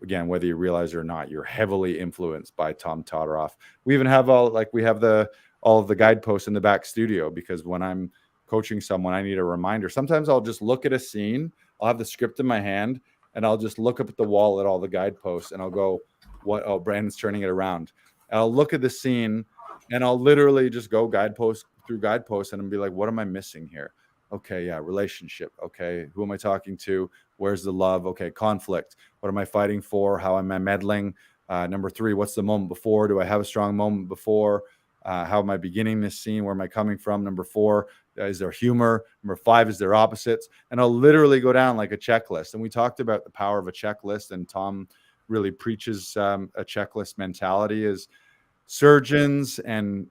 again, whether you realize it or not, you're heavily influenced by Tom Todoroff. We even have all of the guideposts in the back studio, because when I'm coaching someone, I need a reminder. Sometimes I'll just look at a scene, I'll have the script in my hand, and I'll just look up at the wall at all the guideposts, and I'll go, oh, Brandon's turning it around. And I'll look at the scene, and I'll literally just go guidepost through guideposts and be like, what am I missing here? Okay, yeah, relationship. Okay, who am I talking to? Where's the love? Okay, conflict. What am I fighting for? How am I meddling? Number 3, what's the moment before? Do I have a strong moment before? How am I beginning this scene? Where am I coming from? Number 4, is there humor? Number 5, is there opposites? And I'll literally go down like a checklist. And we talked about the power of a checklist, and Tom really preaches a checklist mentality. Is surgeons and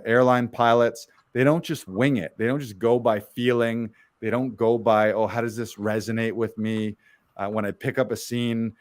airline pilots, they don't just wing it. They don't just go by feeling. They don't go by, oh, how does this resonate with me? When I pick up a scene,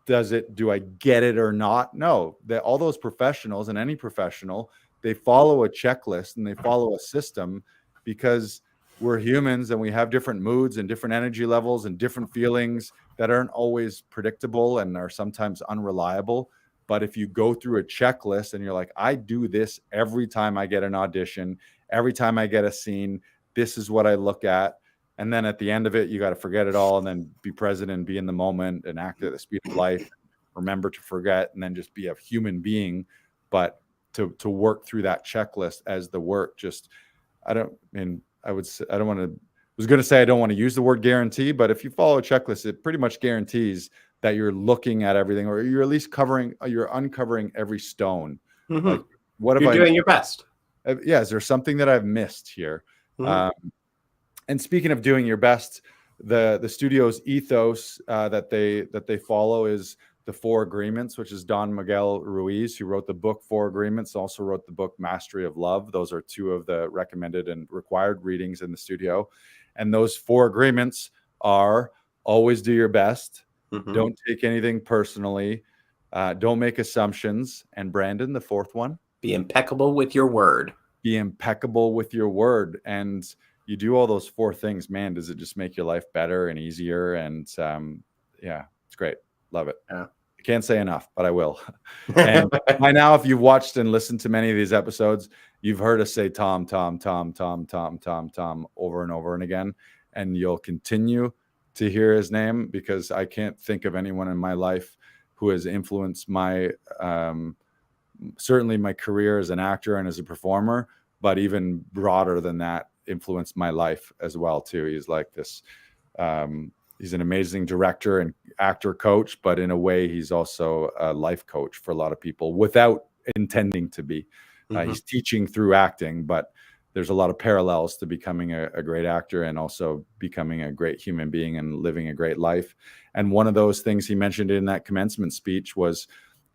do I get it or not? No, all those professionals, and any professional, they follow a checklist and they follow a system, because we're humans and we have different moods and different energy levels and different feelings that aren't always predictable and are sometimes unreliable. But if you go through a checklist and you're like, I do this every time I get an audition, every time I get a scene, this is what I look at. And then at the end of it, you got to forget it all and then be present and be in the moment and act at the speed of life. Remember to forget, and then just be a human being. But to work through that checklist as the work, I was going to say I don't want to use the word guarantee, but if you follow a checklist, it pretty much guarantees that you're looking at everything, or you're at least you're uncovering every stone. Mm-hmm. Like, what have you're doing your best? Yeah, is there something that I've missed here? Mm-hmm. And speaking of doing your best, the studio's ethos that they follow is the 4 Agreements, which is Don Miguel Ruiz, who wrote the book 4 Agreements, also wrote the book Mastery of Love. Those are 2 of the recommended and required readings in the studio. And those 4 agreements are: always do your best, mm-hmm. don't take anything personally, Don't make assumptions. And Brandon, the fourth one, be impeccable with your word. Be impeccable with your word. And you do all those four things, man, does it just make your life better and easier? And yeah, it's great. Love it. Yeah. I can't say enough, but I will. And by now, if you've watched and listened to many of these episodes, you've heard us say Tom, Tom, Tom, Tom, Tom, Tom, Tom over and over and again. And you'll continue to hear his name, because I can't think of anyone in my life who has influenced my certainly my career as an actor and as a performer, but even broader than that, influenced my life as well too. He's like this he's an amazing director and actor coach, but in a way he's also a life coach for a lot of people without intending to be. He's teaching through acting, but there's a lot of parallels to becoming a great actor and also becoming a great human being and living a great life. And one of those things he mentioned in that commencement speech was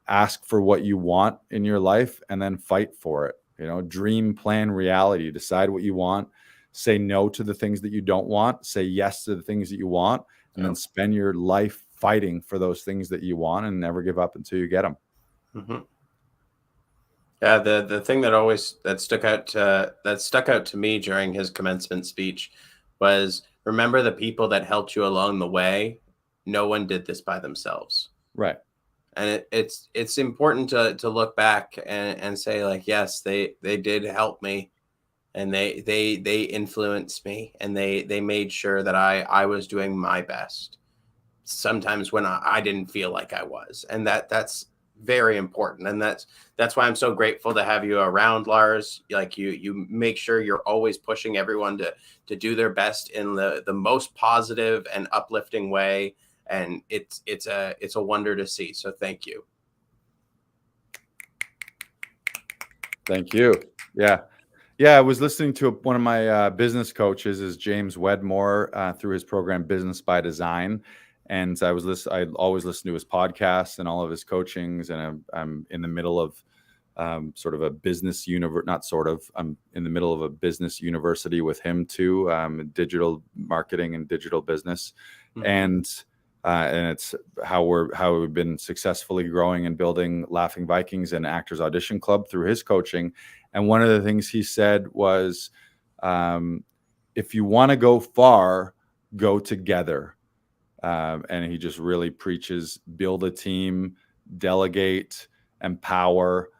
ask for what you want in your life and then fight for it. You know, dream, plan, reality, decide what you want, say no to the things that you don't want, say yes to the things that you want, and then spend your life fighting for those things that you want and never give up until you get them. Yeah, the thing that stuck out to me during his commencement speech was, remember the people that helped you along the way. No one did this by themselves. Right. And it's important to look back and say, like, yes, they did help me, and they influenced me, and they made sure that I was doing my best. Sometimes when I didn't feel like I was, and that's very important. And that's why I'm so grateful to have you around, Lars. Like, you make sure you're always pushing everyone to do their best in the most positive and uplifting way. And it's a wonder to see. So thank you. Thank you. Yeah. I was listening to one of my business coaches is James Wedmore through his program Business by Design. And I always listen to his podcasts and all of his coachings. And I'm in the middle of sort of a business I'm in the middle of a business university with him too, digital marketing and digital business. And it's how we've been successfully growing and building Laughing Vikings and Actors Audition Club through his coaching. And one of the things he said was, if you want to go far, go together. And he just really preaches, build a team, delegate, empower,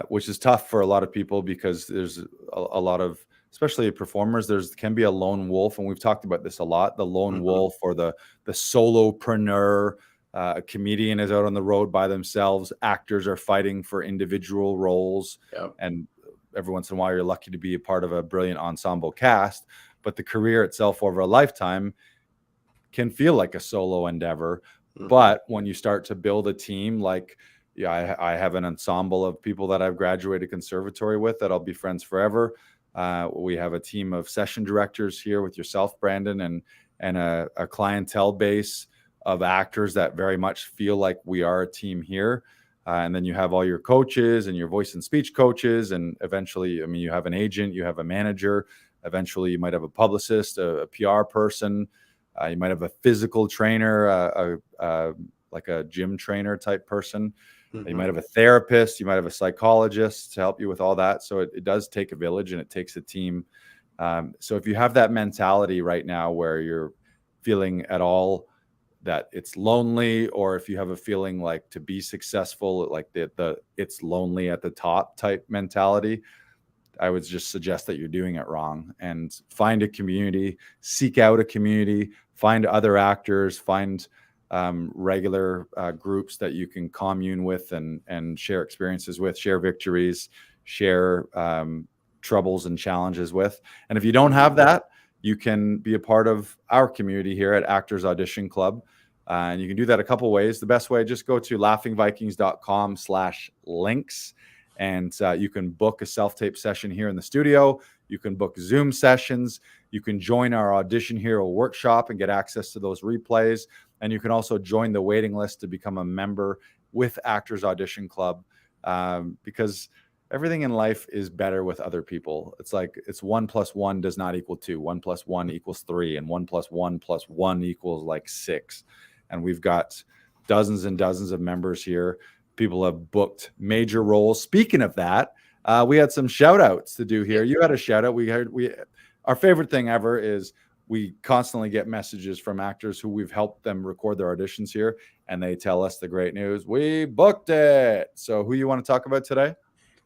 which is tough for a lot of people because there's a lot of, especially performers, can be a lone wolf. And we've talked about this a lot, the lone wolf or the solopreneur. A comedian is out on the road by themselves. Actors are fighting for individual roles. Yep. And every once in a while, you're lucky to be a part of a brilliant ensemble cast. But the career itself over a lifetime can feel like a solo endeavor. But when you start to build a team, like, I have an ensemble of people that I've graduated conservatory with that I'll be friends forever. We have a team of session directors here with yourself, Brandon, and a clientele base of actors that very much feel like we are a team here. And then you have all your coaches and your voice and speech coaches. And eventually, I mean, you have an agent, you have a manager. Eventually, you might have a publicist, a PR person. You might have a physical trainer, like a gym trainer type person. You might have a therapist. You might have a psychologist to help you with all that. So it does take a village and it takes a team. So if you have that mentality right now where you're feeling at all that it's lonely, or if you have a feeling like to be successful, like the it's lonely at the top type mentality, I would just suggest that you're doing it wrong. And find a community, seek out a community, find other actors, find regular groups that you can commune with and share experiences with, share victories, share troubles and challenges with. And if you don't have that, you can be a part of our community here at Actors Audition Club. And you can do that a couple ways. The best way, just go to laughingvikings.com/links. And you can book a self-tape session here in the studio. You can book Zoom sessions. You can join our Audition Hero workshop and get access to those replays. And you can also join the waiting list to become a member with Actors Audition Club, because everything in life is better with other people. It's like 1 + 1 does not equal 2. 1 + 1 = 3, and 1 + 1 + 1 = like 6. And we've got dozens and dozens of members here. People have booked major roles. Speaking of that, we had some shout outs to do here. You had a shout out. Our favorite thing ever is we constantly get messages from actors who we've helped them record their auditions here, and they tell us the great news. We booked it. So who you want to talk about today?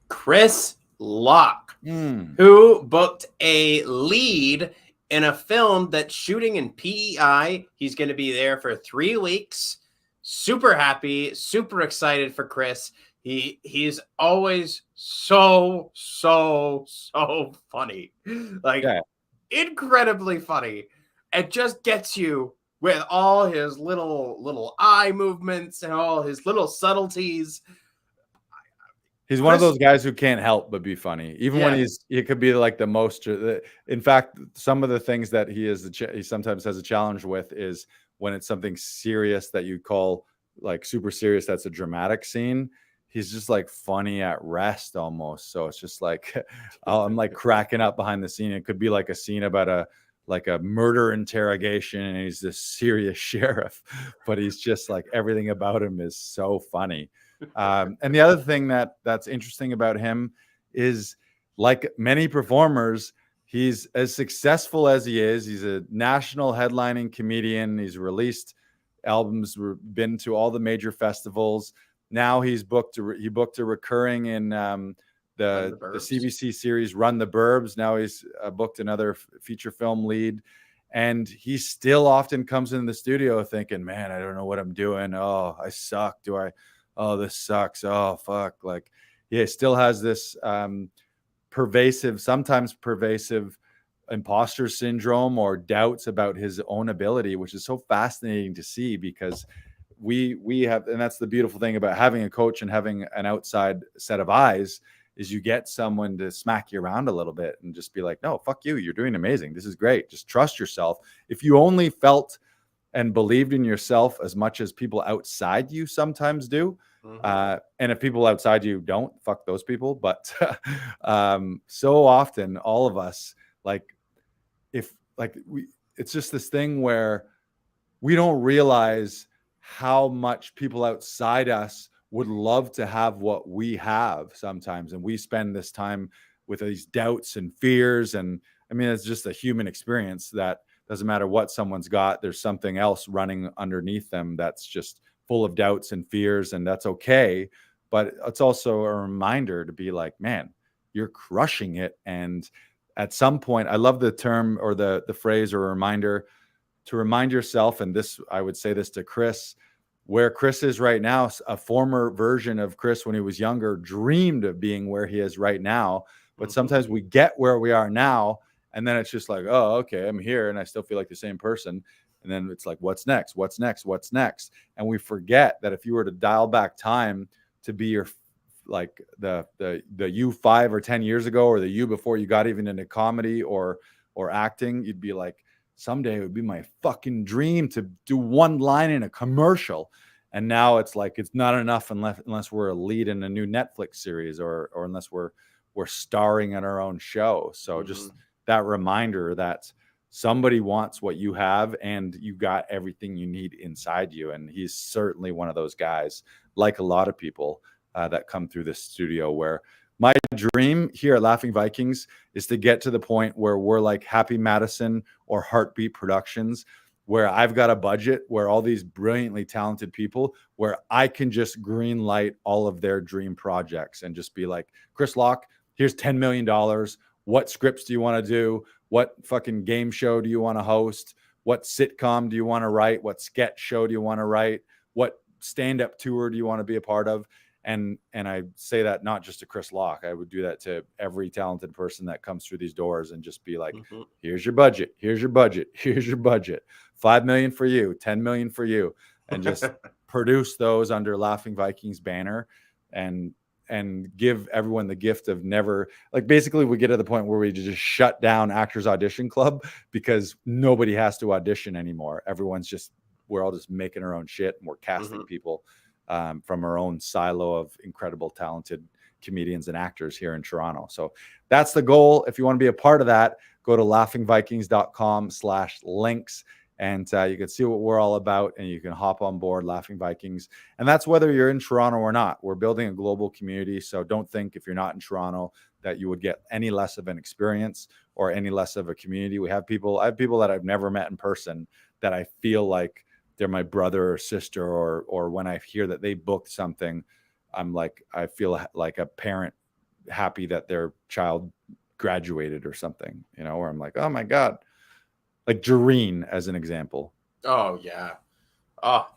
Chris Locke, who booked a lead in a film that's shooting in PEI. He's going to be there for 3 weeks. Super happy, super excited for Chris. He's always so funny. Like, incredibly funny. It just gets you with all his little eye movements and all his little subtleties. He's one of those guys who can't help but be funny, even when he could be like the most. In fact, some of the things that he sometimes has a challenge with is when it's something serious that you call like super serious. That's a dramatic scene. He's just like funny at rest almost. So it's just like I'm like cracking up behind the scene. It could be like a scene about a murder interrogation, and he's this serious sheriff, but he's just like everything about him is so funny. And the other thing that's interesting about him is, like many performers, he's as successful as he is. He's a national headlining comedian. He's released albums, been to all the major festivals. Now he booked a recurring in the CBC series Run the Burbs. Now he's booked another feature film lead, and he still often comes into the studio thinking, man, I don't know what I'm doing. Oh, I suck. This sucks. Oh, fuck. Like, he still has this sometimes pervasive imposter syndrome or doubts about his own ability, which is so fascinating to see, because we have, and that's the beautiful thing about having a coach and having an outside set of eyes, is you get someone to smack you around a little bit and just be like, no, fuck you. You're doing amazing. This is great. Just trust yourself. If you only felt and believed in yourself as much as people outside you sometimes do, and if people outside you don't, fuck those people. But so often all of us, it's just this thing where we don't realize how much people outside us would love to have what we have sometimes. And we spend this time with these doubts and fears. And I mean, it's just a human experience that doesn't matter what someone's got. There's something else running underneath them that's just full of doubts and fears, and that's okay. But it's also a reminder to be like, man, you're crushing it. And at some point, I love the term or the phrase or reminder to remind yourself, and this, I would say this to Chris, where Chris is right now. A former version of Chris when he was younger dreamed of being where he is right now. But sometimes we get where we are now, and then it's just like, oh, okay, I'm here and I still feel like the same person. And then it's like, what's next? What's next? What's next? And we forget that if you were to dial back time to be your, like the you 5 or 10 years ago, or the you before you got even into comedy or acting, you'd be like, someday it would be my fucking dream to do one line in a commercial. And now it's like, it's not enough unless we're a lead in a new Netflix series or unless we're starring in our own show. So just that reminder that somebody wants what you have, and you got everything you need inside you. And he's certainly one of those guys, like a lot of people that come through this studio, where my dream here at Laughing Vikings is to get to the point where we're like Happy Madison or Heartbeat Productions, where I've got a budget, where all these brilliantly talented people, where I can just green light all of their dream projects and just be like, Chris Locke, here's $10 million. What scripts do you want to do? What fucking game show do you want to host? What sitcom do you want to write? What sketch show do you want to write? What stand-up tour do you want to be a part of? And I say that not just to Chris Locke. I would do that to every talented person that comes through these doors, and just be like, here's your budget. Here's your budget. Here's your budget. 5 million for you, 10 million for you. And just produce those under Laughing Vikings banner, and give everyone the gift of never, like, basically we get to the point where we just shut down Actors Audition Club because nobody has to audition anymore. We're all just making our own shit, and we're casting people from our own silo of incredible, talented comedians and actors here in Toronto. So that's the goal. If you want to be a part of that, go to laughingvikings.com/links and you can see what we're all about, and you can hop on board Laughing Vikings. And that's whether you're in Toronto or not. We're building a global community, so don't think if you're not in Toronto that you would get any less of an experience or any less of a community. I have people that I've never met in person that I feel like they're my brother or sister, or when I hear that they booked something, I feel like a parent happy that their child graduated or something, where I'm like, oh my God. Like Jareen, as an example. Oh, yeah. Oh,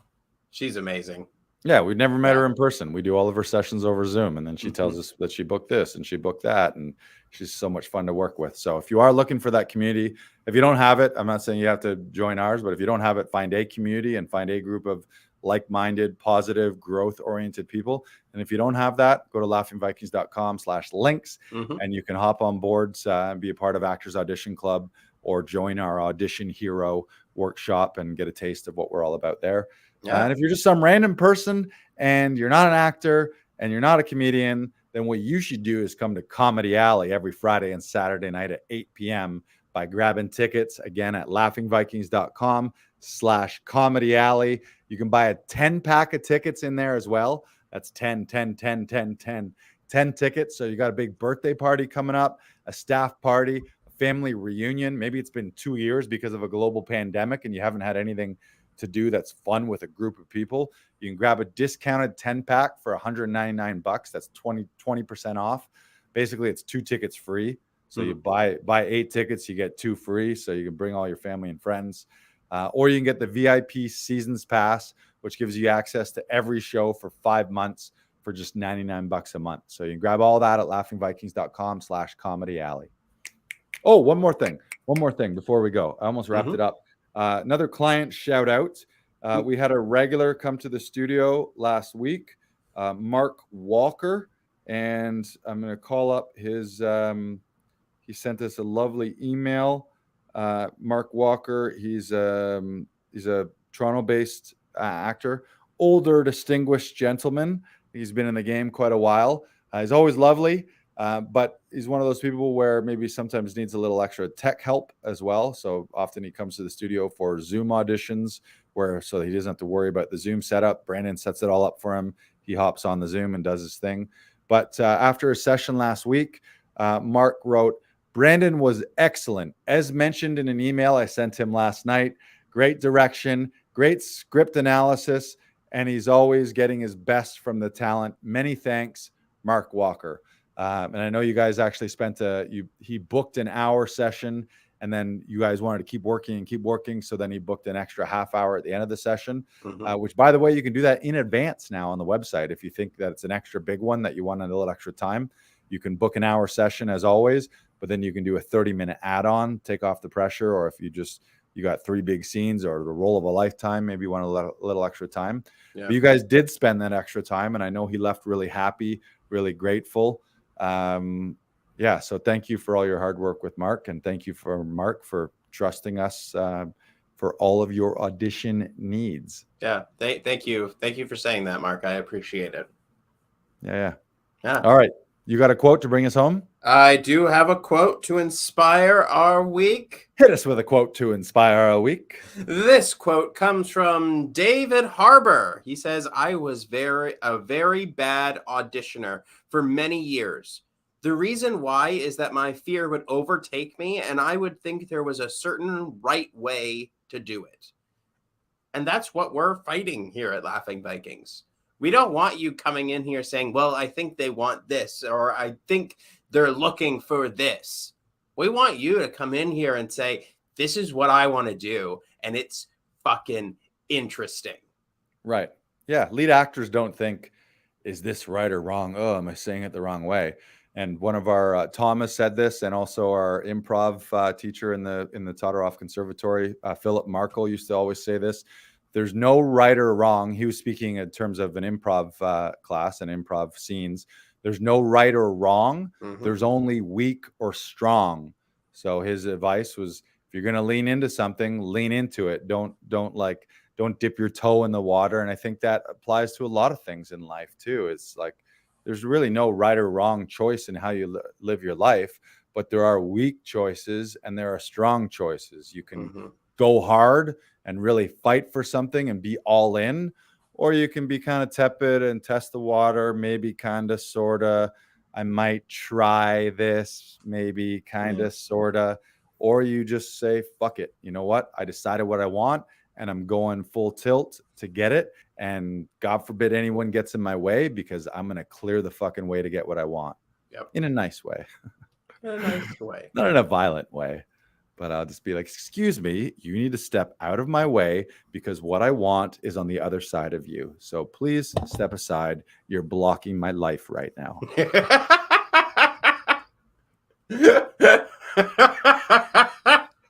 she's amazing. Yeah, we've never met her in person. We do all of her sessions over Zoom, and then she tells us that she booked this and she booked that, and she's so much fun to work with. So if you are looking for that community, if you don't have it, I'm not saying you have to join ours, but if you don't have it, find a community and find a group of like-minded, positive, growth-oriented people. And if you don't have that, go to laughingvikings.com/links, and you can hop on board and be a part of Actors Audition Club, or join our Audition Hero workshop and get a taste of what we're all about there. Yeah. And if you're just some random person and you're not an actor and you're not a comedian, then what you should do is come to Comedy Alley every Friday and Saturday night at 8 p.m. by grabbing tickets, again, at laughingvikings.com/Comedy Alley. You can buy a 10-pack of tickets in there as well. That's 10 tickets. So you got a big birthday party coming up, a staff party, family reunion. Maybe it's been 2 years because of a global pandemic and you haven't had anything to do that's fun with a group of people. You can grab a discounted 10-pack for $199. That's 20% off. Basically, it's 2 tickets free. So you buy 8 tickets, you get 2 free. So you can bring all your family and friends. Or you can get the VIP Seasons Pass, which gives you access to every show for 5 months for just $99 a month. So you can grab all that at laughingvikings.com/Comedy Alley. Oh, one more thing before we go. I almost wrapped it up. Another client shout out. We had a regular come to the studio last week, Mark Walker, and I'm going to call up his, he sent us a lovely email. Mark Walker, he's a Toronto-based actor, older, distinguished gentleman. He's been in the game quite a while. He's always lovely. But he's one of those people where maybe sometimes needs a little extra tech help as well. So often he comes to the studio for Zoom auditions so he doesn't have to worry about the Zoom setup. Brandon sets it all up for him. He hops on the Zoom and does his thing. But after a session last week, Mark wrote, "Brandon was excellent. As mentioned in an email I sent him last night, great direction, great script analysis, and he's always getting his best from the talent. Many thanks, Mark Walker." And I know you guys actually he booked an hour session, and then you guys wanted to keep working. So then he booked an extra half hour at the end of the session, which, by the way, you can do that in advance now on the website. If you think that it's an extra big one that you want a little extra time, you can book an hour session as always, but then you can do a 30-minute add-on, take off the pressure. Or if you got 3 big scenes or the role of a lifetime, maybe you want a little extra time. Yeah. But you guys did spend that extra time, and I know he left really happy, really grateful. So thank you for all your hard work with Mark, and thank you for Mark for trusting us for all of your audition needs. Yeah, thank you for saying that, Mark. I appreciate it. Yeah. All right, you got a quote to bring us home? I do have a quote to inspire our week. Hit us with a quote to inspire our week. This quote comes from David Harbour. He says, "I was a very bad auditioner for many years. The reason why is that my fear would overtake me and I would think there was a certain right way to do it." And that's what we're fighting here at Laughing Vikings. We don't want you coming in here saying, well, I think they want this, or I think they're looking for this. We want you to come in here and say, this is what I want to do, and it's fucking interesting. Right. Yeah. Lead actors don't think, is this right or wrong? Oh, am I saying it the wrong way? And one of our, Thomas said this, and also our improv teacher in the Todorov Conservatory, Philip Markle, used to always say this: there's no right or wrong. He was speaking in terms of an improv class and improv scenes. There's no right or wrong. There's only weak or strong. So his advice was, if you're going to lean into something, lean into it. Don't dip your toe in the water. And I think that applies to a lot of things in life too. It's like, there's really no right or wrong choice in how you live your life, but there are weak choices and there are strong choices. You can go hard and really fight for something and be all in, or you can be kind of tepid and test the water, maybe kind of, sort of, I might try this, maybe kind of, sort of, or you just say, fuck it. You know what? I decided what I want and I'm going full tilt to get it. And God forbid anyone gets in my way, because I'm going to clear the fucking way to get what I want. Yep. In a nice way. In a nice way. Not in a violent way. But I'll just be like, excuse me, you need to step out of my way because what I want is on the other side of you. So please step aside. You're blocking my life right now.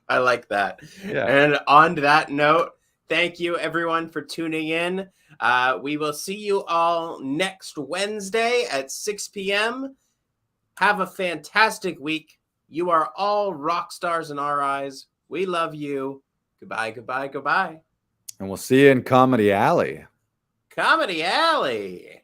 I like that. Yeah. And on that note, thank you everyone for tuning in. We will see you all next Wednesday at 6 p.m. Have a fantastic week. You are all rock stars in our eyes. We love you. Goodbye, goodbye, goodbye. And we'll see you in Comedy Alley. Comedy Alley.